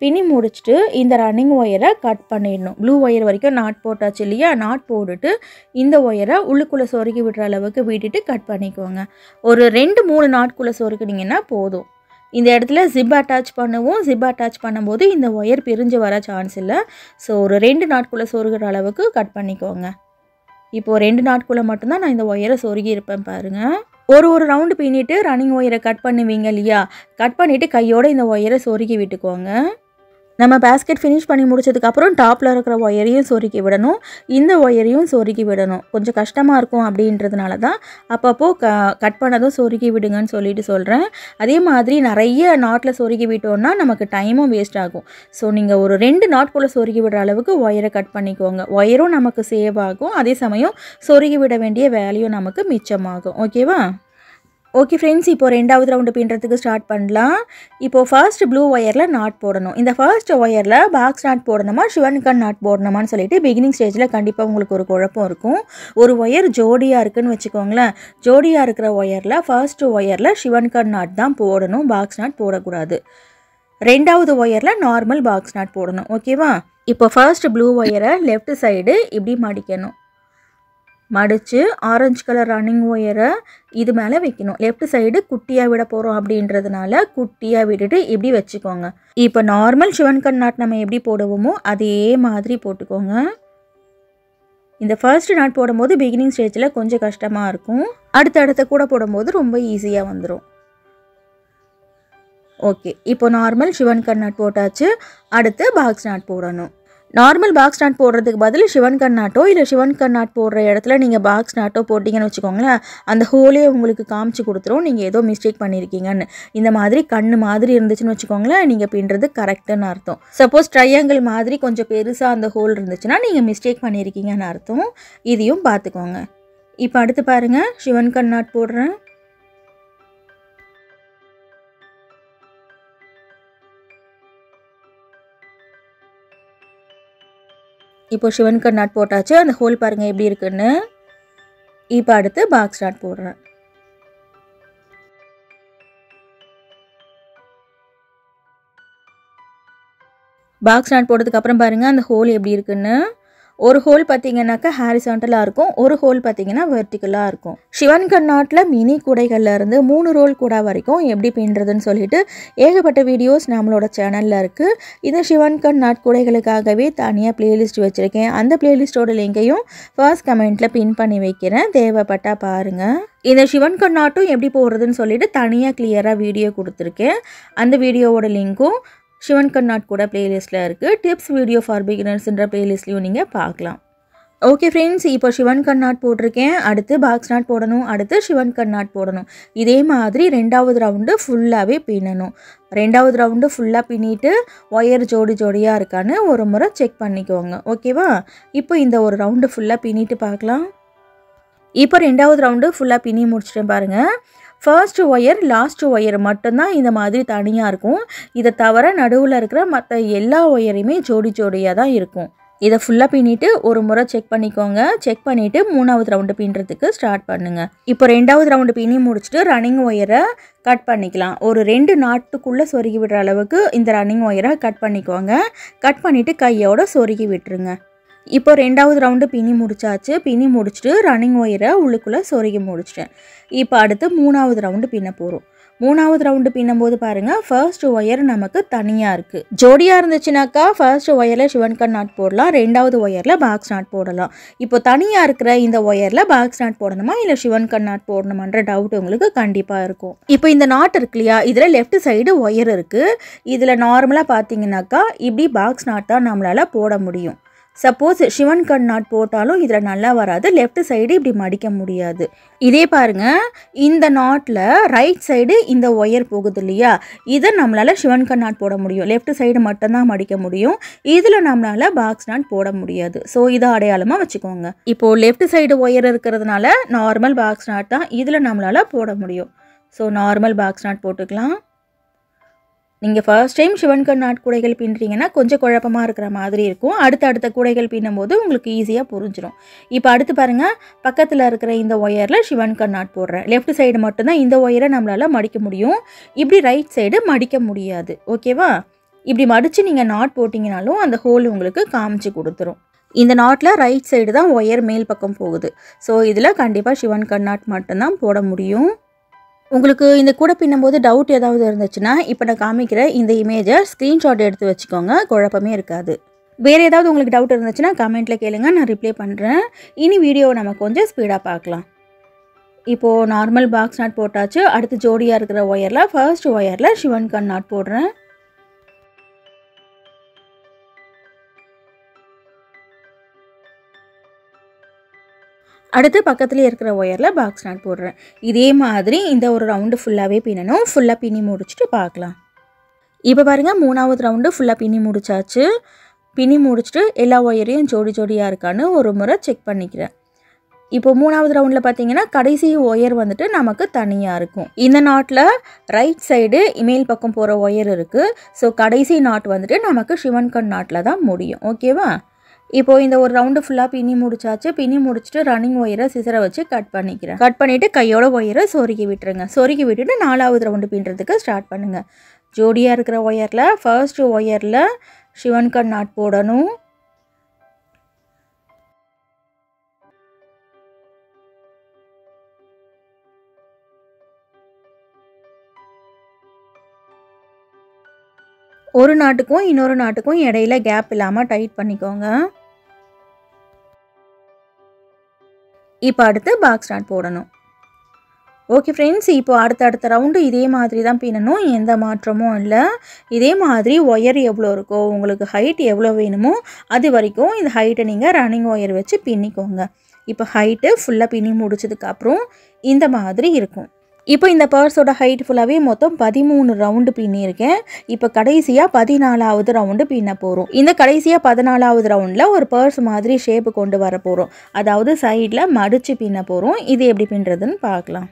பின்னி முடிச்சுட்டு இந்த ரன்னிங் ஒயரை கட் பண்ணிடணும். ப்ளூ ஒயர் வரைக்கும் நாட் போட்டாச்சு இல்லையா? நாட் போட்டுட்டு இந்த ஒயரை உள்ளுக்குள்ளே சொருகி விடுற அளவுக்கு விட்டுட்டு கட் பண்ணிக்கோங்க. ஒரு 2-3 நாட்குள்ளே சொருகினீங்கன்னா போதும். இந்த இடத்துல ஜிப் அட்டாச் பண்ணுவோம். ஜிப் அட்டாச் பண்ணும்போது இந்த ஒயர் பிரிஞ்சு வர சான்ஸ் இல்லை. ஸோ ஒரு 2 நாட்குள்ளே சொருகிற அளவுக்கு கட் பண்ணிக்கோங்க. இப்போது 2 நாட்குள்ளே மட்டும்தான் நான் இந்த ஒயரை சொருகி இருப்பேன் பாருங்கள். ஒரு ரவுண்டு பின்னிட்டு ரன்னிங் ஒயரை கட் பண்ணுவீங்க இல்லையா? கட் பண்ணிவிட்டு கையோடு இந்த ஒயரை சொருகி விட்டுக்கோங்க. நம்ம பேஸ்கெட் ஃபினிஷ் பண்ணி முடிச்சதுக்கப்புறம் டாப்பில் இருக்கிற ஒயரையும் சொருக்கி விடணும், இந்த ஒயரையும் சொருக்கி விடணும். கொஞ்சம் கஷ்டமாக இருக்கும் அப்படின்றதுனால தான் அப்பப்போ கட் பண்ணதும் சொருக்கி விடுங்கன்னு சொல்லிட்டு சொல்கிறேன். அதே மாதிரி நிறைய நாட்டில் சொருக்கி விட்டோன்னா நமக்கு டைமும் வேஸ்ட் ஆகும். ஸோ நீங்கள் ஒரு 2 நாட்குள்ளே சொருக்கி விடுற அளவுக்கு ஒயரை கட் பண்ணிக்கோங்க. ஒயரும் நமக்கு சேவ் ஆகும், அதே சமயம் சொருகி விட வேண்டிய வேலையும் நமக்கு மிச்சமாகும். ஓகேவா? ஓகே ஃப்ரெண்ட்ஸ், இப்போது 2வது ரவுண்டு பின்னுறதுக்கு ஸ்டார்ட் பண்ணலாம். இப்போது ஃபர்ஸ்ட் ப்ளூ ஒயரில் நாட் போடணும். இந்த ஃபர்ஸ்ட் ஒயரில் பாக்ஸ் நாட் போடணுமா ஷிவன் கட் நாட் போடணுமான்னு சொல்லிட்டு பிகினிங் ஸ்டேஜில் கண்டிப்பாக உங்களுக்கு ஒரு குழப்பம் இருக்கும். ஒரு ஒயர் ஜோடியாக இருக்குதுன்னு வச்சுக்கோங்களேன். ஜோடியாக இருக்கிற ஒயரில் ஃபர்ஸ்ட் ஒயரில் ஷிவன் கட் நாட் தான் போடணும், பாக்ஸ் நாட் போடக்கூடாது. 2வது ஒயரில் நார்மல் பாக்ஸ் நாட் போடணும். ஓகேவா? இப்போ ஃபர்ஸ்ட் ப்ளூ ஒயரை லெஃப்ட் சைடு இப்படி மடிக்கணும். மடித்து ஆரஞ்சு கலர் ரன்னிங் ஒயரை இது மேலே வைக்கணும். லெஃப்ட் சைடு குட்டியாக விட போகிறோம் அப்படின்றதுனால குட்டியாக விட்டுட்டு இப்படி வச்சுக்கோங்க. இப்போ நார்மல் ஷிவன் கட் நாட் நம்ம எப்படி போடுவோமோ அதே மாதிரி போட்டுக்கோங்க. இந்த ஃபர்ஸ்ட் நாட் போடும்போது பிகினிங் ஸ்டேஜில் கொஞ்சம் கஷ்டமாக இருக்கும். அடுத்தடுத்த கூட போடும்போது ரொம்ப ஈஸியாக வந்துடும். ஓகே, இப்போ நார்மல் ஷிவன் கட் நாட் போட்டாச்சு. அடுத்து பாக்ஸ் நாட் போடணும். நார்மல் பாக்ஸ் நாட் போடுறதுக்கு பதில் ஷிவன் கட் நாட்டோ இல்லை ஷிவன் கட் நாட் போடுற இடத்துல நீங்கள் பாக்ஸ் நாட்டோ போட்டிங்கன்னு வச்சுக்கோங்களேன், அந்த ஹோலே உங்களுக்கு காமிச்சு கொடுத்துரும் நீங்கள் ஏதோ மிஸ்டேக் பண்ணியிருக்கீங்கன்னு. இந்த மாதிரி கண்ணு மாதிரி இருந்துச்சுன்னு வச்சுக்கோங்களேன், நீங்கள் பின்னுறது கரெக்டுன்னு அர்த்தம். சப்போஸ் ட்ரையாங்கிள் மாதிரி கொஞ்சம் பெருசாக அந்த ஹோல் இருந்துச்சுன்னா நீங்கள் மிஸ்டேக் பண்ணியிருக்கீங்கன்னு அர்த்தம். இதையும் பார்த்துக்கோங்க. இப்போ அடுத்து பாருங்கள், ஷிவன் கட் நாட் போடுறேன். இப்போ ஷிவன் கட் நாட் போட்டாச்சு. அந்த ஹோல் பாருங்கள் எப்படி இருக்குன்னு. இப்போ அடுத்து பாக்ஸ் நாட் போடுறேன். பாக்ஸ் நாட் போட்டதுக்கப்புறம் பாருங்கள் அந்த ஹோல் எப்படி இருக்குன்னு. ஒரு ஹோல் பார்த்தீங்கன்னாக்கா ஹாரிசான்டலாக இருக்கும், ஒரு ஹோல் பார்த்தீங்கன்னா வெர்டிக்கலாக இருக்கும். ஷிவன் கட் நாட்டில் மினி கூடைகளில் இருந்து 3 ரோல் கூடை வரைக்கும் எப்படி பின்னுறதுன்னு சொல்லிட்டு ஏகப்பட்ட வீடியோஸ் நம்மளோட சேனலில் இருக்குது. இந்த ஷிவன் கட் நாட் கூடைகளுக்காகவே தனியாக பிளேலிஸ்ட் வச்சுருக்கேன். அந்த பிளேலிஸ்ட்டோட லிங்கையும் ஃபர்ஸ்ட் கமெண்ட்டில் பின் பண்ணி வைக்கிறேன், தேவைப்பட்டால் பாருங்கள். இந்த ஷிவன் கட் நாட்டும் எப்படி போடுறதுன்னு சொல்லிட்டு தனியாக கிளியராக வீடியோ கொடுத்துருக்கேன். அந்த வீடியோவோட லிங்க்கும் ஷிவன் கட் நாட் கூட பிளேலிஸ்ட்டில் இருக்குது. டிப்ஸ் வீடியோ ஃபார் பிகினர்ஸ்ன்ற பிளேலிஸ்ட்லையும் நீங்கள் பார்க்கலாம். ஓகே ஃப்ரெண்ட்ஸ், இப்போ ஷிவன் கட் நாட் போட்டிருக்கேன். அடுத்து பாக்ஸ் நாட் போடணும், அடுத்து ஷிவன் கட் நாட் போடணும். இதே மாதிரி 2வது ரவுண்டு ஃபுல்லாகவே பின்னணும். 2வது ரவுண்டு ஃபுல்லாக பின்னிட்டு ஒயர் ஜோடி ஜோடியாக இருக்கான்னு ஒரு முறை செக் பண்ணிக்கோங்க. ஓகேவா? இப்போ இந்த ஒரு ரவுண்டு ஃபுல்லாக பின்னிட்டு பார்க்கலாம். இப்போ 2வது ரவுண்டு ஃபுல்லாக பின்னி முடிச்சிட்டேன் பாருங்கள். ஃபர்ஸ்ட் ஒயர் லாஸ்ட் ஒயர் மட்டும்தான் இந்த மாதிரி தனியாக இருக்கும். இதை தவிர நடுவில் இருக்கிற மற்ற எல்லா ஒயரையுமே ஜோடி ஜோடியாக தான் இருக்கும். இதை ஃபுல்லாக பின்னிட்டு ஒரு முறை செக் பண்ணிக்கோங்க. செக் பண்ணிவிட்டு 3வது ரவுண்டு பின்னுறதுக்கு ஸ்டார்ட் பண்ணுங்கள். இப்போ 2வது ரவுண்டு பின்னி முடிச்சுட்டு ரன்னிங் ஒயரை கட் பண்ணிக்கலாம். ஒரு 2 நாட்டுக்குள்ளே சொருகி விடுற அளவுக்கு இந்த ரன்னிங் ஒயரை கட் பண்ணிக்கோங்க. கட் பண்ணிவிட்டு கையோட சொருகி விட்டுருங்க. இப்போ 2வது ரவுண்டு பின்னி முடிச்சாச்சு. பின்னி முடிச்சுட்டு ரன்னிங் ஒயரை உள்ளுக்குள்ளே சொருகி முடிச்சிட்டேன். இப்போ அடுத்து 3வது ரவுண்டு பின்ன போகிறோம். 3வது ரவுண்டு பின்னும்போது பாருங்கள், ஃபர்ஸ்ட் ஒயர் நமக்கு தனியாக இருக்குது. ஜோடியாக இருந்துச்சுனாக்கா ஃபர்ஸ்ட் ஒயரில் சிவன்கண் நாட் போடலாம், 2வது ஒயரில் பாக்ஸ் நாட் போடலாம். இப்போ தனியாக இருக்கிற இந்த ஒயரில் பாக்ஸ் நாட் போடணுமா இல்லை சிவன்கண் நாட் போடணுமான்ற டவுட் உங்களுக்கு கண்டிப்பாக இருக்கும். இப்போ இந்த நாட் இருக்கு இல்லையா, இதில் லெஃப்ட் சைடு ஒயர் இருக்குது. இதில் நார்மலாக பார்த்தீங்கன்னாக்கா இப்படி பாக்ஸ் நாட் தான் நம்மளால் போட முடியும். சப்போஸ் சிவன்கண் நாட் போட்டாலும் இதில் நல்லா வராது, லெஃப்ட் சைடு இப்படி மடிக்க முடியாது. இதே பாருங்கள், இந்த நாட்டில் ரைட் சைடு இந்த ஒயர் போகுது இல்லையா, இதை நம்மளால் சிவன்கண் நாட் போட முடியும். லெஃப்ட் சைடு மட்டும்தான் மடிக்க முடியும், இதில் நம்மளால் பாக்ஸ் நாட் போட முடியாது. ஸோ இதை அடையாளமாக வச்சுக்கோங்க. இப்போது லெஃப்ட் சைடு ஒயர் இருக்கிறதுனால நார்மல் பாக்ஸ் நாட் தான் இதில் நம்மளால் போட முடியும். ஸோ நார்மல் பாக்ஸ் நாட் போட்டுக்கலாம். நீங்கள் ஃபர்ஸ்ட் டைம் சிவன்கண் நாட் கூடைகள் பின்னுறீங்கன்னா கொஞ்சம் குழப்பமாக இருக்கிற மாதிரி இருக்கும். அடுத்த கூடைகள் பின்னும்போது உங்களுக்கு ஈஸியாக புரிஞ்சிடும். இப்போ அடுத்து பாருங்கள், பக்கத்தில் இருக்கிற இந்த ஒயரில் சிவன்கண் நாட் போடுறேன். லெஃப்ட் சைடு மட்டும்தான் இந்த ஒயரை நம்மளால் மடிக்க முடியும், இப்படி ரைட் சைடு மடிக்க முடியாது. ஓகேவா? இப்படி மடித்து நீங்கள் நாட் போட்டிங்கனாலும் அந்த ஹோல் உங்களுக்கு காமிச்சு கொடுத்துரும். இந்த நாட்டில் ரைட் சைடு தான் ஒயர் மேல் பக்கம் போகுது. ஸோ இதில் கண்டிப்பாக சிவன்கண் நாட் மட்டும்தான் போட முடியும். உங்களுக்கு இந்த கூட பின்னும்போது டவுட் ஏதாவது இருந்துச்சுன்னா இப்போ நான் காமிக்கிற இந்த இமேஜை ஸ்க்ரீன்ஷாட் எடுத்து வச்சுக்கோங்க, குழப்பமே இருக்காது. வேறு ஏதாவது உங்களுக்கு டவுட் இருந்துச்சுன்னா கமெண்ட்டில் கேளுங்க, நான் ரிப்ளை பண்ணுறேன். இனி வீடியோவை நம்ம கொஞ்சம் ஸ்பீடாக பார்க்கலாம். இப்போது நார்மல் பாக்ஸ் நாட் போட்டாச்சு. அடுத்து ஜோடியாக இருக்கிற ஒயரில் ஃபர்ஸ்ட் ஒயரில் சிவன்கண் நாட் போடுறேன். அடுத்து பக்கத்துலேயே இருக்கிற ஒயரில் பாக்ஸ் நாட் போடுறேன். இதே மாதிரி இந்த ஒரு ரவுண்டு ஃபுல்லாகவே பின்னணும். ஃபுல்லாக பின்னி முடிச்சுட்டு பார்க்கலாம். இப்போ பாருங்கள், 3வது ரவுண்டு ஃபுல்லாக பின்னி முடிச்சாச்சு. பின்னி முடிச்சுட்டு எல்லா ஒயரையும் ஜோடியாக இருக்கான்னு ஒரு முறை செக் பண்ணிக்கிறேன். இப்போ 3வது ரவுண்டில் பார்த்தீங்கன்னா கடைசி ஒயர் வந்துட்டு நமக்கு தனியாக இருக்கும். இந்த நாட்டில் ரைட் சைடு மேல் பக்கம் போகிற ஒயர் இருக்குது. ஸோ கடைசி நாட் வந்துட்டு நமக்கு சிவன்கண் நாட்டில் தான் முடியும். ஓகேவா? இப்போது இந்த ஒரு ரவுண்டு ஃபுல்லாக பின்னி முடிச்சாச்சு. பின்னி முடிச்சுட்டு ரன்னிங் ஒயரை சிசரை வச்சு கட் பண்ணிக்கிறேன். கட் பண்ணிவிட்டு கையோட ஒயரை சொருகி விட்டுருங்க. சொருகி விட்டுட்டு 4வது ரவுண்டு பின்னுறதுக்கு ஸ்டார்ட் பண்ணுங்கள். ஜோடியாக இருக்கிற ஒயரில் ஃபர்ஸ்ட் ஒயரில் சிவன்கண் நாட் போடணும். ஒரு நாட்டுக்கும் இன்னொரு நாட்டுக்கும் இடையில கேப் இல்லாமல் டைட் பண்ணிக்கோங்க. இப்போ அடுத்து பாக்ஸ் நாட் போடணும். ஓகே ஃப்ரெண்ட்ஸ், இப்போ அடுத்த ரவுண்டு இதே மாதிரி தான் பின்னணும், எந்த மாற்றமும் இல்லை. இதே மாதிரி ஒயர் எவ்வளோ இருக்கோ, உங்களுக்கு ஹைட் எவ்வளோ வேணுமோ அது வரைக்கும் இந்த ஹைட்டை நீங்கள் ரன்னிங் ஒயர் வச்சு பின்னிக்கோங்க. இப்போ ஹைட்டு ஃபுல்லாக பின்னி முடிச்சதுக்கப்புறம் இந்த மாதிரி இருக்கும். இப்போ இந்த பர்ஸோட ஹைட் ஃபுல்லாகவே மொத்தம் 13 ரவுண்டு பின்னியிருக்கேன். இப்போ கடைசியாக 14வது ரவுண்டு பின்ன போகிறோம். இந்த கடைசியாக 14வது ரவுண்டில் ஒரு பர்ஸ் மாதிரி ஷேப்பு கொண்டு வர போகிறோம். அதாவது சைடில் மடித்து பின்ன போகிறோம். இது எப்படி பின்னுறதுன்னு பார்க்கலாம்.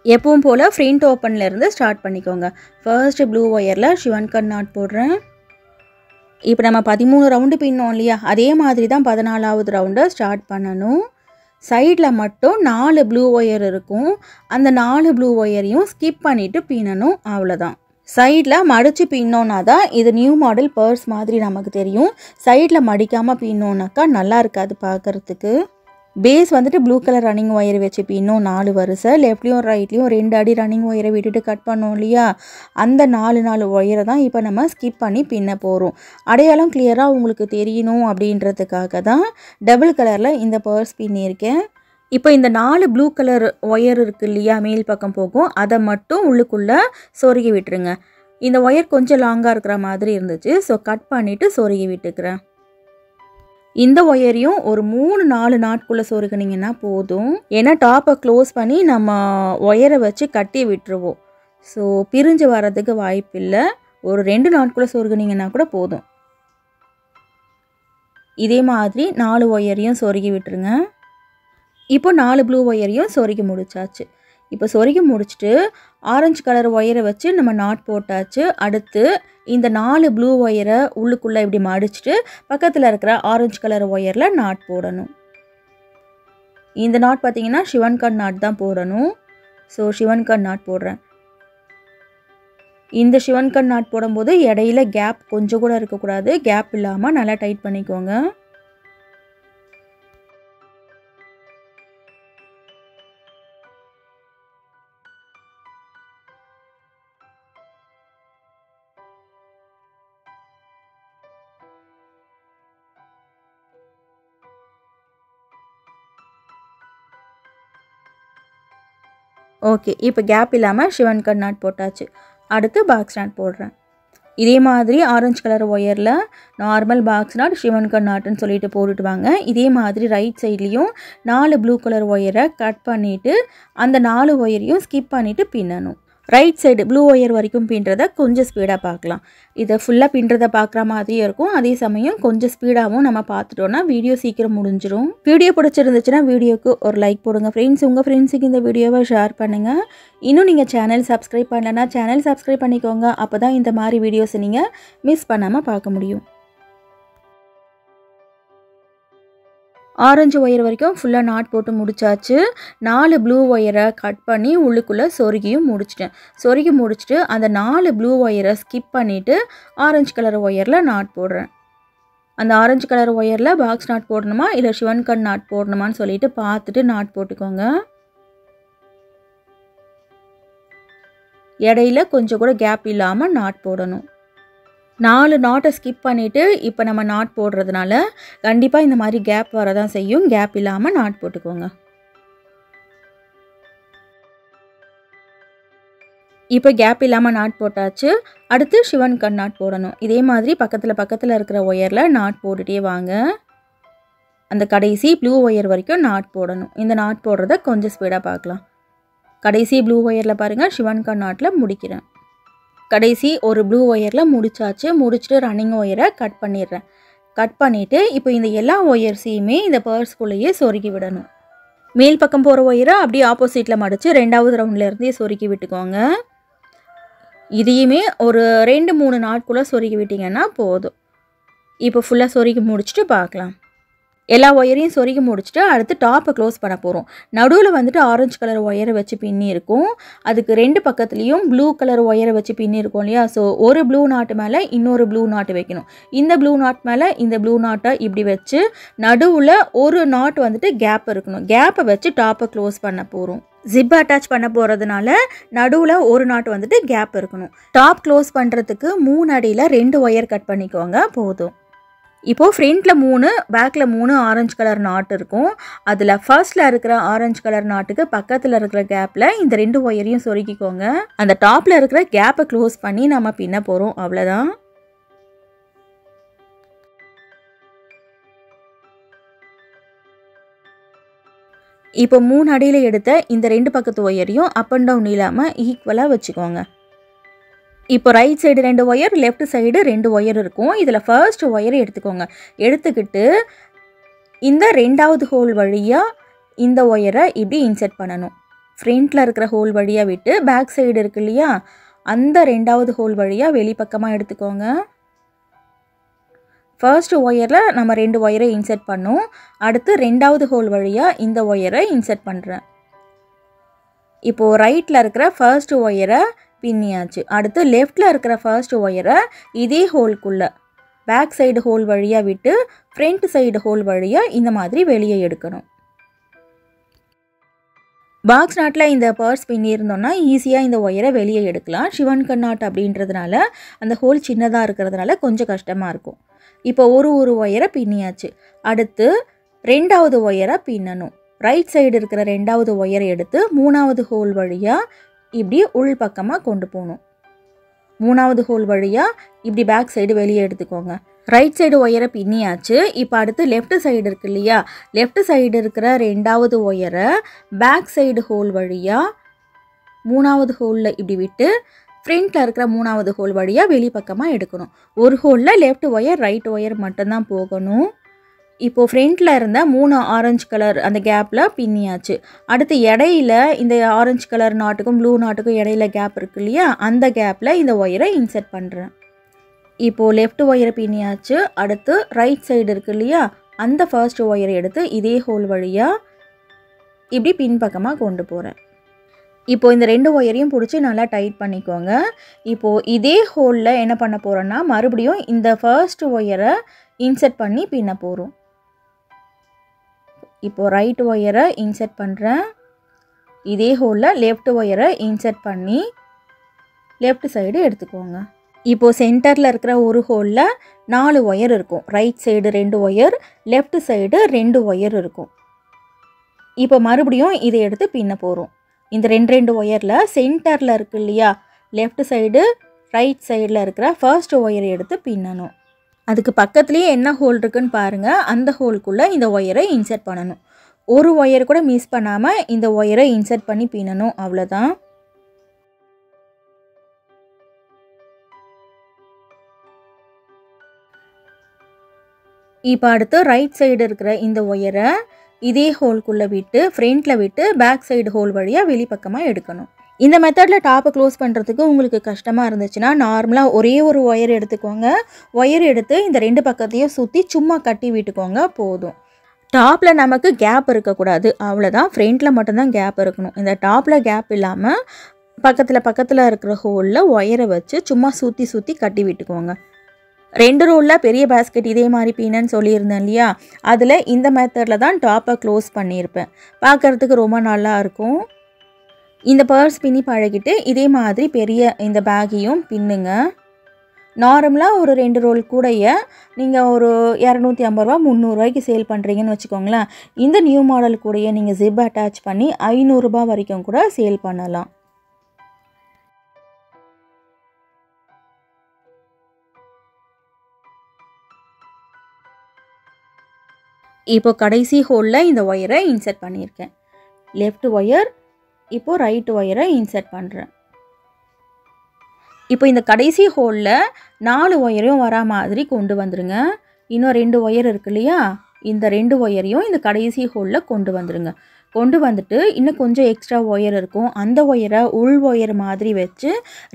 எப்பவும் போல் ஃப்ரண்ட் ஓப்பன்லேருந்து ஸ்டார்ட் பண்ணிக்கோங்க. ஃபர்ஸ்ட் ப்ளூ ஒயரில் சிவன்கண் நாட் போடுறேன். இப்போ நம்ம 13 ரவுண்டு பின்னோம் இல்லையா, அதே மாதிரி தான் 14வது ரவுண்டை ஸ்டார்ட் பண்ணணும். சைடில் மட்டும் 4 ப்ளூ ஒயர் இருக்கும். அந்த 4 ப்ளூ ஒயரையும் ஸ்கிப் பண்ணிவிட்டு பின்னணும், அவ்வளோதான். சைடில் மடித்து பின்னோன்னா தான் இது நியூ மாடல் பர்ஸ் மாதிரி நமக்கு தெரியும். சைடில் மடிக்காமல் பின்னோன்னாக்கா நல்லா இருக்காது பார்க்குறதுக்கு. பேஸ் வந்துட்டு ப்ளூ கலர் ரன்னிங் ஒயர் வச்சு பின்னும் 4 வரிசை. லெஃப்ட்லேயும் ரைட்லேயும் 2 அடி ரன்னிங் ஒயரை விட்டுட்டு கட் பண்ணோம் இல்லையா, அந்த 4 ஒயரை தான் இப்போ நம்ம ஸ்கிப் பண்ணி பின்ன போகிறோம். அடையாளம் கிளியராக உங்களுக்கு தெரியணும் அப்படின்றதுக்காக தான் டபுள் கலரில் இந்த பர்ஸ் பின்னியிருக்கேன். இப்போ இந்த 4 ப்ளூ கலர் ஒயர் இருக்குது இல்லையா, மேல் பக்கம் போகும், அதை மட்டும் உள்ளுக்குள்ளே சொருகி விட்டுருங்க. இந்த ஒயர் கொஞ்சம் லாங்காக இருக்கிற மாதிரி இருந்துச்சு, ஸோ கட் பண்ணிவிட்டு சொருகி விட்டுக்கிறேன். இந்த ஒயரையும் ஒரு 3-4 நாட்குள்ளே சொருகினீங்கன்னா போதும். ஏன்னா டாப்பை க்ளோஸ் பண்ணி நம்ம ஒயரை வச்சு கட்டி விட்டுருவோம். ஸோ பிரிஞ்சு வர்றதுக்கு வாய்ப்பு இல்லை. ஒரு 2 நாட்குள்ளே சொருகினீங்கன்னா கூட போதும். இதே மாதிரி 4 ஒயரையும் சொருகி விட்டுருங்க. இப்போ 4 ப்ளூ ஒயரையும் சொருகி முடிச்சாச்சு. இப்போ சொருகி முடிச்சுட்டு ஆரஞ்சு கலர் ஒயரை வச்சு நம்ம நாட் போட்டாச்சு. அடுத்து இந்த 4 ப்ளூ ஒயரை உள்ளுக்குள்ளே இப்படி மடிச்சுட்டு பக்கத்தில் இருக்கிற ஆரஞ்சு கலர் ஒயரில் நாட் போடணும். இந்த நாட் பார்த்திங்கன்னா சிவன் கண் நாட் தான் போடணும். ஸோ சிவன் கண் நாட் போடுறேன். இந்த சிவன் கண் நாட் போடும்போது இடையில கேப் கொஞ்சம் கூட இருக்கக்கூடாது. கேப் இல்லாமல் நல்லா டைட் பண்ணிக்கோங்க. ஓகே, இப்போ கேப் இல்லாமல் சிவன் கண் நாட் போட்டாச்சு. அடுத்து பாக்ஸ் நாட் போடுறேன். இதே மாதிரி ஆரஞ்சு கலர் ஒயரில் நார்மல் பாக்ஸ் நாட் சிவன் கண் நாட்டுன்னு சொல்லிட்டு போட்டுட்டு வாங்க. இதே மாதிரி ரைட் சைட்லேயும் 4 ப்ளூ கலர் ஒயரை கட் பண்ணிவிட்டு அந்த 4 ஒயரையும் ஸ்கிப் பண்ணிவிட்டு பின்னணும். ரைட் சைடு ப்ளூ ஒயர் வரைக்கும் பின்னுறதை கொஞ்சம் ஸ்பீடாக பார்க்கலாம். இதை ஃபுல்லாக பின்னுறதை பார்க்குற மாதிரியே இருக்கும். அதே சமயம் கொஞ்சம் ஸ்பீடாகவும் நம்ம பார்த்துட்டோன்னா வீடியோ சீக்கிரம் முடிஞ்சிடும். வீடியோ பிடிச்சிருந்துச்சுன்னா வீடியோக்கு ஒரு லைக் போடுங்க ஃப்ரெண்ட்ஸ். உங்கள் ஃப்ரெண்ட்ஸுக்கு இந்த வீடியோவை ஷேர் பண்ணுங்கள். இன்னும் நீங்கள் சேனல் சப்ஸ்கிரைப் பண்ணலைன்னா சேனல் சப்ஸ்கிரைப் பண்ணிக்கோங்க. அப்போ தான் இந்த மாதிரி வீடியோஸை நீங்கள் மிஸ் பண்ணாமல் பார்க்க முடியும். ஆரஞ்சு ஒயர் வரைக்கும் ஃபுல்லாக நாட் போட்டு முடிச்சாச்சு. 4 ப்ளூ ஒயரை கட் பண்ணி உள்ளுக்குள்ளே சொருகியும் முடிச்சிட்டேன். சொருகி முடிச்சுட்டு அந்த 4 ப்ளூ ஒயரை ஸ்கிப் பண்ணிவிட்டு ஆரஞ்சு கலர் ஒயரில் நாட் போடுறேன். அந்த ஆரஞ்சு கலர் ஒயரில் பாக்ஸ் நாட் போடணுமா இல்லை சிவன் கண் நாட் போடணுமான்னு சொல்லிட்டு பார்த்துட்டு நாட் போட்டுக்கோங்க. இடையில கொஞ்சம் கூட கேப் இல்லாமல் நாட் போடணும். 4 நாட்டை ஸ்கிப் பண்ணிவிட்டு இப்போ நம்ம நாட் போடுறதுனால கண்டிப்பாக இந்த மாதிரி கேப் வரதான் செய்யும். கேப் இல்லாமல் நாட் போட்டுக்கோங்க. இப்போ கேப் இல்லாமல் நாட் போட்டாச்சு. அடுத்து சிவன் கண் நாட் போடணும். இதே மாதிரி பக்கத்தில் இருக்கிற ஒயரில் நாட் போட்டுகிட்டே வாங்க. அந்த கடைசி ப்ளூ ஒயர் வரைக்கும் நாட் போடணும். இந்த நாட் போடுறத கொஞ்சம் ஸ்பீடாக பார்க்கலாம். கடைசி ப்ளூ ஒயரில் பாருங்கள், சிவன் கண் நாட்டில் முடிக்கிறேன். கடைசி ஒரு ப்ளூ ஒயரில் முடிச்சாச்சு. முடிச்சுட்டு ரன்னிங் ஒயரை கட் பண்ணிடுறேன். கட் பண்ணிவிட்டு இப்போ இந்த எல்லா ஒயர்ஸையுமே இந்த பர்ஸ்குள்ளேயே சொருகி விடணும். மேல் பக்கம் போகிற ஒயரை அப்படியே ஆப்போசிட்டில் மடித்து 2வது ரவுண்ட்லேருந்தே சொருகி விட்டுக்கோங்க. இதையுமே ஒரு 2-3 நாட்குள்ளே சொருகி விட்டிங்கன்னா போதும். இப்போ ஃபுல்லாக சொருகி முடிச்சுட்டு பார்க்கலாம். எல்லா ஒயரையும் சொருகி முடிச்சுட்டு அடுத்து டாப்பை க்ளோஸ் பண்ண போகிறோம். நடுவில் வந்துட்டு ஆரஞ்சு கலர் ஒயரை வச்சு பின்னி இருக்கும். அதுக்கு 2 பக்கத்துலேயும் ப்ளூ கலர் ஒயரை வச்சு பின்னி இருக்கும் இல்லையா? ஸோ ஒரு ப்ளூ நாட்டு மேலே இன்னொரு ப்ளூ நாட்டு வைக்கணும். இந்த ப்ளூ நாட் மேலே இந்த ப்ளூ நாட்டை இப்படி வச்சு நடுவில் ஒரு நாட் வந்துட்டு கேப் இருக்கணும். கேப்பை வச்சு டாப்பை க்ளோஸ் பண்ண போகிறோம். ஜிப் அட்டாச் பண்ண போகிறதுனால நடுவில் ஒரு நாட் வந்துட்டு கேப் இருக்கணும். டாப் க்ளோஸ் பண்ணுறதுக்கு 3 அடியில் 2 ஒயர் கட் பண்ணிக்கோங்க போதும். இப்போது ஃப்ரண்ட்டில் 3 பேக்கில் 3 ஆரஞ்சு கலர் நாட் இருக்கும். அதில் ஃபர்ஸ்ட்டில் இருக்கிற ஆரஞ்சு கலர் நாட்டுக்கு பக்கத்தில் இருக்கிற கேப்பில் இந்த 2 ஒயரையும் சொருக்கிக்கோங்க. அந்த டாப்பில் இருக்கிற கேப்பை க்ளோஸ் பண்ணி நம்ம பின்ன போகிறோம். அவ்வளோதான். இப்போ 3 அடியில் எடுத்த இந்த 2 பக்கத்து ஒயரையும் அப் அண்ட் டவுன் இல்லாமல் ஈக்குவலாக வச்சுக்கோங்க. இப்போ right side 2 wire, left side 2 wire இருக்கும். இதில் ஃபர்ஸ்ட் ஒயரை எடுத்துக்கோங்க. எடுத்துக்கிட்டு இந்த 2வது ஹோல் வழியாக இந்த ஒயரை இப்படி இன்செர்ட் பண்ணணும். ஃப்ரண்ட்டில் இருக்கிற ஹோல் வழியாக விட்டு பேக் சைடு இருக்கு இல்லையா, அந்த 2வது ஹோல் வழியாக வெளிப்பக்கமாக எடுத்துக்கோங்க. ஃபர்ஸ்ட் ஒயரில் நம்ம 2 ஒயரை இன்செர்ட் பண்ணோம். அடுத்து 2வது ஹோல் வழியாக இந்த ஒயரை இன்செர்ட் பண்ணுறேன். இப்போது ரைட்டில் இருக்கிற ஃபர்ஸ்ட் ஒயரை பின்னியாச்சு. அடுத்து லெஃப்டில் இருக்கிற ஃபர்ஸ்ட் ஒயரை இதே ஹோல்குள்ளே பேக் சைடு ஹோல் வழியாக விட்டு ஃப்ரண்ட் சைடு ஹோல் வழியாக இந்த மாதிரி வெளியே எடுக்கணும். பாக்ஸ் நாட்டில் இந்த பர்ஸ் பின்னியிருந்தோன்னா ஈஸியாக இந்த ஒயரை வெளியே எடுக்கலாம். சிவன் கண் நாட் அப்படின்றதுனால அந்த ஹோல் சின்னதாக இருக்கிறதுனால கொஞ்சம் கஷ்டமாக இருக்கும். இப்போ ஒரு ஒயரை பின்னியாச்சு. அடுத்து 2வது ஒயரை பின்னணும். ரைட் சைடு இருக்கிற 2வது ஒயரை எடுத்து 3வது ஹோல் வழியாக இப்படி உள் பக்கமாக கொண்டு போகணும். 3வது ஹோல் வழியாக இப்படி பேக் சைடு வெளியே எடுத்துக்கோங்க. ரைட் சைடு ஒயரை பின்னியாச்சு. இப்போ அடுத்து லெஃப்ட் சைடு இருக்கு இல்லையா, லெஃப்ட் சைடு இருக்கிற 2வது ஒயரை பேக் சைடு ஹோல் வழியாக 3வது ஹோலில் இப்படி விட்டு ஃப்ரண்ட்டில் இருக்கிற 3வது ஹோல் வழியாக வெளிப்பக்கமாக எடுக்கணும். ஒரு ஹோலில் லெஃப்ட் ஒயர் ரைட் ஒயர் மட்டும்தான் போகணும். இப்போ ஃப்ரண்ட்ல இருந்த 3 ஆரஞ்சு கலர் அந்த கேப்ல பின்னியாச்சு. அடுத்து இடையில இந்த ஆரஞ்சு கலர் நாட்டுக்கும் ப்ளூ நாட்டுக்கும் இடையில கேப் இருக்கு இல்லையா, அந்த கேப்ல இந்த ஒயரை இன்சர்ட் பண்ணுறேன். இப்போ லெஃப்ட் ஒயரை பின்னியாச்சு. அடுத்து ரைட் சைடு இருக்கு இல்லையா, அந்த ஃபர்ஸ்ட் ஒயரை எடுத்து இதே ஹோல் வழியாக இப்படி பின்பக்கமாக கொண்டு போகிறேன். இப்போ இந்த 2 ஒயரையும் பிடிச்சி நல்லா டைட் பண்ணிக்கோங்க. இப்போது இதே ஹோலில் என்ன பண்ண போகிறோன்னா, மறுபடியும் இந்த ஃபர்ஸ்ட் ஒயரை இன்சர்ட் பண்ணி பின்ன போகிறோம். இப்போது ரைட் ஒயரை இன்சர்ட் பண்ணுறேன். இதே ஹோலில் லெஃப்ட் ஒயரை இன்சர்ட் பண்ணி லெஃப்ட் சைடு எடுத்துக்கோங்க. இப்போது சென்டரில் இருக்கிற ஒரு ஹோலில் 4 ஒயர் இருக்கும். Right side 2 wire, left side 2 wire இருக்கும். இப்போ மறுபடியும் இதை எடுத்து பின்ன போகிறோம். இந்த 2 ஒயரில் சென்டரில் இருக்கு இல்லையா, லெஃப்ட் சைடு ரைட் சைடில் இருக்கிற ஃபர்ஸ்ட் ஒயரை எடுத்து பின்னணும். அதுக்கு பக்கத்துலேயே என்ன ஹோல் இருக்குன்னு பாருங்கள். அந்த ஹோலுக்குள்ளே இந்த ஒயரை இன்சர்ட் பண்ணணும். ஒரு ஒயர் கூட மிஸ் பண்ணாமல் இந்த ஒயரை இன்சர்ட் பண்ணி பின்னணும். அவ்வளோதான். இப்போ அடுத்து ரைட் சைடு இருக்கிற இந்த ஒயரை இதே ஹோல்குள்ளே விட்டு ஃப்ரண்ட்டில் விட்டு பேக் சைடு ஹோல் வழியாக வெளிப்பக்கமாக எடுக்கணும். இந்த மெத்தடில் டாப்பை க்ளோஸ் பண்ணுறதுக்கு உங்களுக்கு கஷ்டமாக இருந்துச்சுன்னா நார்மலாக ஒரே ஒரு ஒயர் எடுத்துக்கோங்க. ஒயர் எடுத்து இந்த 2 பக்கத்தையும் சுற்றி சும்மா கட்டி விட்டுக்கோங்க, போதும். டாப்பில் நமக்கு கேப் இருக்கக்கூடாது, அவ்வளோதான். ஃப்ரண்ட்டில் மட்டும்தான் கேப் இருக்கணும். இந்த டாப்பில் கேப் இல்லாமல் பக்கத்தில் இருக்கிற ஹோலில் ஒயரை வச்சு சும்மா சுற்றி கட்டி விட்டுக்கோங்க. 2 ரோலில் பெரிய பேஸ்கெட் இதே மாதிரி பின்னன்னு சொல்லியிருந்தேன் இல்லையா, அதில் இந்த மெத்தடில் தான் டாப்பை க்ளோஸ் பண்ணியிருப்பேன். பார்க்குறதுக்கு ரொம்ப நல்லா இருக்கும். இந்த பர்ஸ் பின்னி பழகிட்டு இதே மாதிரி பெரிய இந்த பேக்கையும் பின்னுங்க. நார்மலாக ஒரு 2 ரோல் கூடைய நீங்கள் ஒரு 250 ரூபா 300 ரூபாய்க்கு சேல் பண்ணுறீங்கன்னு வச்சுக்கோங்களேன். இந்த நியூ மாடல் கூடைய நீங்கள் ஜிப் அட்டாச் பண்ணி 500 ரூபா வரைக்கும் கூட சேல் பண்ணலாம். இப்போ கடைசி ஹோலில் இந்த ஒயரை இன்சர்ட் பண்ணியிருக்கேன். லெஃப்ட் ஒயர், இப்போது ரைட் ஒயரை இன்சர்ட் பண்ணுறேன். இப்போ இந்த கடைசி ஹோலில் 4 ஒயரையும் வரா மாதிரி கொண்டு வந்துடுங்க. இன்னும் 2 ஒயர் இருக்கு இல்லையா, இந்த 2 ஒயரையும் இந்த கடைசி ஹோலில் கொண்டு வந்துடுங்க. கொண்டு வந்துட்டு இன்னும் கொஞ்சம் எக்ஸ்ட்ரா ஒயர் இருக்கும், அந்த ஒயரை உள் ஒயர் மாதிரி வச்சு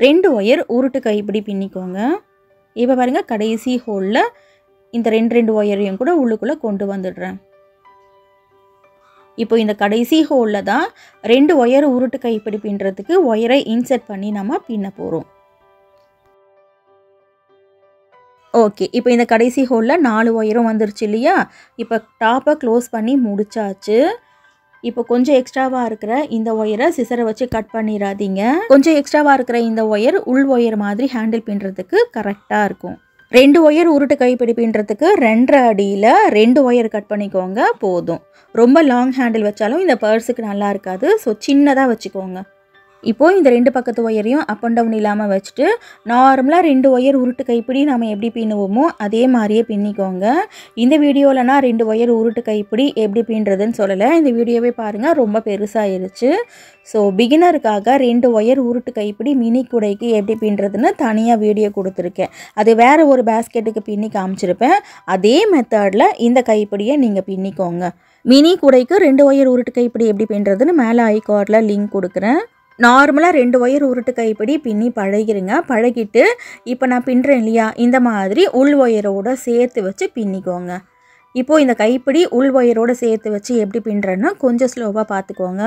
2 ஒயர் உருட்டு கைப்பிடி பின்னிக்கோங்க. இப்போ பாருங்கள், கடைசி ஹோலில் இந்த 2 ஒயரையும் கூட உள்ளுக்குள்ளே கொண்டு வந்துடுறேன். இப்போ இந்த கடைசி ஹோலில் தான் 2 ஒயர் உருட்டு கைப்பிடி பின்னுறதுக்கு ஒயரை இன்சர்ட் பண்ணி நம்ம பின்ன போகிறோம். ஓகே, இப்போ இந்த கடைசி ஹோலில் 4 ஒயரும் வந்துருச்சு இல்லையா. இப்போ டாப்பை க்ளோஸ் பண்ணி முடிச்சாச்சு. இப்போ கொஞ்சம் எக்ஸ்ட்ராவாக இருக்கிற இந்த ஒயரை சிசரை வச்சு கட் பண்ணிடாதீங்க. கொஞ்சம் எக்ஸ்ட்ராவாக இருக்கிற இந்த ஒயர் உள் ஒயர் மாதிரி ஹேண்டில் பின்னுறதுக்கு கரெக்டாக இருக்கும். 2 ஒயர் உருட்டு கைப்பிடி பின்னுறதுக்கு 2.5 அடியில் 2 ஒயர் கட் பண்ணிக்கோங்க, போதும். ரொம்ப லாங் ஹேண்டில் வச்சாலும் இந்த பர்ஸுக்கு நல்லா இருக்காது, ஸோ சின்னதாக வச்சுக்கோங்க. இப்போது இந்த 2 பக்கத்து ஒயரையும் அப் அண்ட் டவுன் இல்லாமல் வச்சுட்டு நார்மலாக 2 ஒயர் உருட்டு கைப்பிடி நம்ம எப்படி பின்னுவோமோ அதே மாதிரியே பின்னிக்கோங்க. இந்த வீடியோவில் நான் 2 ஒயர் உருட்டு கைப்பிடி எப்படி பின்னுறதுன்னு சொல்லலை, இந்த வீடியோவே பாருங்கள், ரொம்ப பெருசாகிருச்சு. ஸோ பிகினருக்காக 2 ஒயர் உருட்டு கைப்பிடி மினி கூடைக்கு எப்படி பின்னுறதுன்னு தனியாக வீடியோ கொடுத்துருக்கேன். அது வேறு ஒரு பேஸ்கெட்டுக்கு பின்னி காமிச்சிருப்பேன். அதே மெத்தடில் இந்த கைப்பிடியை நீங்கள் பின்னிக்கோங்க. மினி கூடைக்கு 2 ஒயர் உருட்டு கைப்பிடி எப்படி பின்னுறதுன்னு மேலே ஐகார்டில் லிங்க் கொடுக்குறேன். நார்மலாக 2 ஒயர் உருட்டு கைப்பிடி பின்னி பழகிருங்க. பழகிட்டு இப்போ நான் பின்னுறேன் இல்லையா, இந்த மாதிரி உள் ஒயரோடு சேர்த்து வச்சு பின்னிக்கோங்க. இப்போது இந்த கைப்பிடி உள் ஒயரோடு சேர்த்து வச்சு எப்படி பின்னுறேன்னா கொஞ்சம் ஸ்லோவாக பார்த்துக்கோங்க.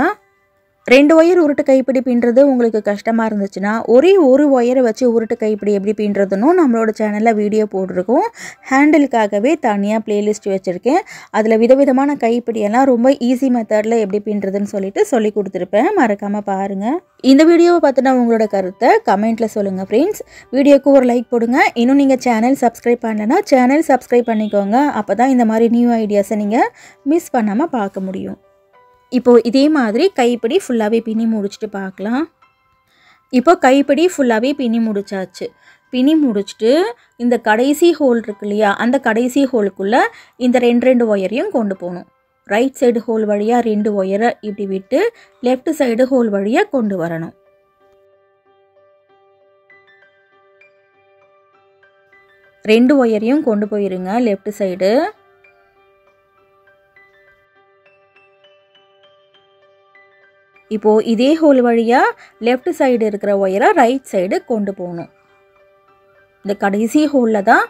2 ஒயர் உருட்டு கைப்பிடி பின்னுறது உங்களுக்கு கஷ்டமாக இருந்துச்சுன்னா ஒரே ஒரு ஒயரை வச்சு உருட்டு கைப்பிடி எப்படி பின்னுறதுன்னு நம்மளோட சேனலில் வீடியோ போட்டிருக்கோம். ஹேண்டிலுக்காகவே தனியாக பிளேலிஸ்ட் வச்சுருக்கேன். அதில் விதவிதமான கைப்பிடியெல்லாம் ரொம்ப ஈஸி மெத்தடில் எப்படி பின்னுறதுன்னு சொல்லி கொடுத்துருப்பேன், மறக்காமல் பாருங்கள். இந்த வீடியோவை பார்த்துனா உங்களோட கருத்தை கமெண்ட்டில் சொல்லுங்கள் ஃப்ரெண்ட்ஸ். வீடியோக்கு ஒரு லைக் போடுங்க. இன்னும் நீங்கள் சேனல் சப்ஸ்கிரைப் பண்ணலைன்னா சேனல் சப்ஸ்கிரைப் பண்ணிக்கோங்க. அப்போ தான் இந்த மாதிரி நியூ ஐடியாஸை நீங்கள் மிஸ் பண்ணாமல் பார்க்க முடியும். இப்போது இதே மாதிரி கைப்பிடி ஃபுல்லாகவே பின்னி முடிச்சுட்டு பார்க்கலாம். இப்போ கைப்பிடி ஃபுல்லாகவே பின்னி முடிச்சாச்சு. பின்னி முடிச்சுட்டு இந்த கடைசி ஹோல் இருக்கு இல்லையா, அந்த கடைசி ஹோலுக்குள்ளே இந்த 2 ஒயரையும் கொண்டு போகணும். ரைட் சைடு ஹோல் வழியாக 2 ஒயரை இப்படி விட்டு லெஃப்ட் சைடு ஹோல் வழியாக கொண்டு வரணும். 2 ஒயரையும் கொண்டு போயிருங்க லெஃப்ட் சைடு. இப்போது இதே ஹோல் வழியாக லெஃப்ட் சைடு இருக்கிற ஒயரை ரைட் சைடு கொண்டு போகணும். இந்த கடைசி ஹோலில் தான்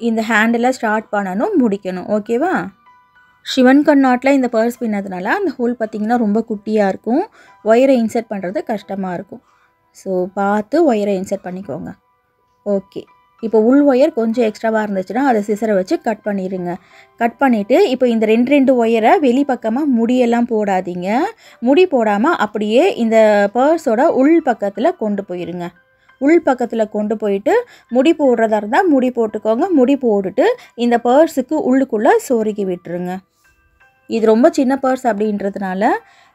இந்த ஹேண்டில் ஸ்டார்ட் பண்ணணும், முடிக்கணும். ஓகேவா? சிவன் கண் நாட்டில் இந்த பர்ஸ் பின்னதுனால அந்த ஹோல் பார்த்திங்கன்னா ரொம்ப குட்டியாக இருக்கும். ஒயரை இன்சர்ட் பண்ணுறது கஷ்டமாக இருக்கும். ஸோ பார்த்து ஒயரை இன்சர்ட் பண்ணிக்கோங்க. ஓகே, இப்போ உள் ஒயர் கொஞ்சம் எக்ஸ்ட்ராவாக இருந்துச்சுன்னா அதை சிசரை வச்சு கட் பண்ணிடுங்க. கட் பண்ணிவிட்டு இப்போ இந்த ரெண்டு ஒயரை வெளிப்பக்கமாக முடியெல்லாம் போடாதீங்க. முடி போடாமல் அப்படியே இந்த பர்ஸோட உள் பக்கத்தில் கொண்டு போயிருங்க. உள் பக்கத்தில் கொண்டு போயிட்டு முடி போடுறதா இருந்தால் முடி போட்டுக்கோங்க. முடி போட்டுட்டு இந்த பர்ஸுக்கு உள்ளுக்குள்ளே சொருகி விட்டுருங்க. இது ரொம்ப சின்ன பர்ஸ் அப்படின்றதுனால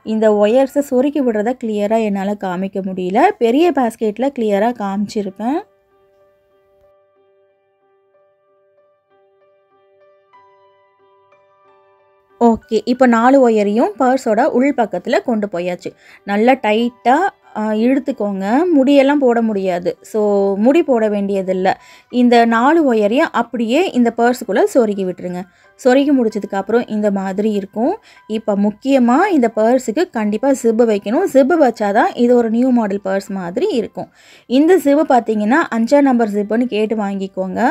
இந்த ஒயர்ஸை சொருகி விடுறத கிளியராக என்னால் காமிக்க முடியல. பெரிய பேஸ்கெட்டில் கிளியராக காமிச்சிருப்பேன். ஓகே, இப்போ 4 ஒயரையும் பர்ஸோட உள் பக்கத்தில் கொண்டு போயாச்சு. நல்லா டைட்டாக இழுத்துக்கோங்க. முடியெல்லாம் போட முடியாது. ஸோ முடி போட வேண்டியதில்லை. இந்த 4 ஒயரையும் அப்படியே இந்த பர்ஸுக்குள்ளே சொருகி விட்டுருங்க. சொருகி முடிச்சதுக்கப்புறம் இந்த மாதிரி இருக்கும். இப்போ முக்கியமாக இந்த பர்ஸுக்கு கண்டிப்பாக ஜிப்பு வைக்கணும். ஜிப்பு வச்சாதான் இது ஒரு நியூ மாடல் பர்ஸ் மாதிரி இருக்கும். இந்த ஜிப்பு பார்த்தீங்கன்னா 5ஆம் நம்பர் ஜிப்புன்னு கேட்டு வாங்கிக்கோங்க.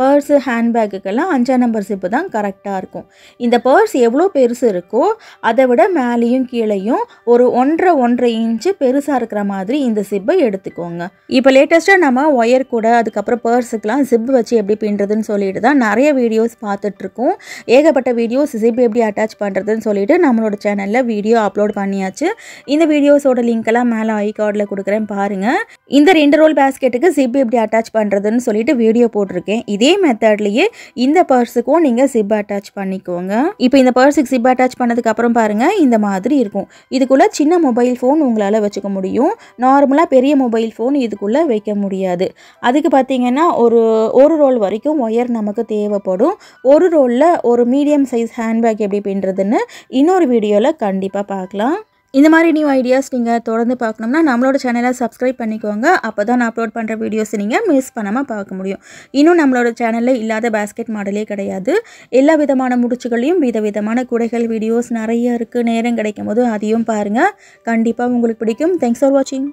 பர்ஸு ஹேண்ட்பேக்குக்கெல்லாம் 5ஆம் நம்பர் ஜிப்பு தான் கரெக்டாக இருக்கும். இந்த பர்ஸ் எவ்வளோ பெருசு இருக்கோ அதை விட மேலேயும் கீழேயும் ஒரு 1.5 இன்ச்சு பெருசாக இருக்கிற மாதிரி இந்த ஜிப்பை எடுத்துக்கோங்க. இப்போ லேட்டஸ்ட்டாக நம்ம ஒயர் கூட அதுக்கப்புறம் பர்ஸுக்கெலாம் ஜிப்பு வச்சு எப்படி பின்னுறதுன்னு சொல்லிட்டு தான் நிறைய வீடியோஸ் பார்த்துட்ருக்கோம். ஏகப்பட்ட வீடியோஸ் ஜிப் எப்படி அட்டாச் பண்ணுறதுன்னு சொல்லிட்டு நம்மளோட சேனலில் வீடியோ அப்லோட் பண்ணியாச்சு. இந்த வீடியோஸோட லிங்க்கெல்லாம் மேலே ஐ கார்டில் கொடுக்குறேன் பாருங்கள். இந்த 2 ரோல் பேஸ்கெட்டுக்கு ஜிப் எப்படி அட்டாச் பண்ணுறதுன்னு சொல்லிட்டு வீடியோ போட்டிருக்கேன். இதே மெத்தட்லேயே இந்த பர்ஸுக்கும் நீங்கள் ஜிப் அட்டாச் பண்ணிக்கோங்க. இப்போ இந்த பர்ஸுக்கு ஜிப் அட்டாச் பண்ணதுக்கப்புறம் பாருங்கள் இந்த மாதிரி இருக்கும். இதுக்குள்ளே சின்ன மொபைல் ஃபோன் உங்களால் வச்சுக்க முடியும். நார்மலாக பெரிய மொபைல் ஃபோன் இதுக்குள்ளே வைக்க முடியாது. அதுக்கு பார்த்தீங்கன்னா ஒரு ரோல் வரைக்கும் ஒயர் நமக்கு தேவைப்படும். ஒரு ரோலில் ஒரு மீடியம் சைஸ் ஹேண்ட்பேக் எப்படி பின்னுறதுன்னு இன்னொரு வீடியோவில் கண்டிப்பாக பார்க்கலாம். இந்த மாதிரி நியூ ஐடியாஸ் நீங்கள் தொடர்ந்து பார்க்கணும்னா நம்மளோட சேனலை சப்ஸ்கிரைப் பண்ணிக்கோங்க. அப்போ தான் நான் அப்லோட் பண்ணுற வீடியோஸ் நீங்கள் மிஸ் பண்ணாமல் பார்க்க முடியும். இன்னும் நம்மளோட சேனலில் இல்லாத பேஸ்கெட் மாடலே கிடையாது. எல்லா விதமான முடிச்சுகளையும் விதவிதமான குடைகள் வீடியோஸ் நிறைய இருக்குது. நேரம் கிடைக்கும் போது அதையும் பாருங்கள். கண்டிப்பாக உங்களுக்கு பிடிக்கும். தேங்க்ஸ் ஃபார் வாட்சிங்.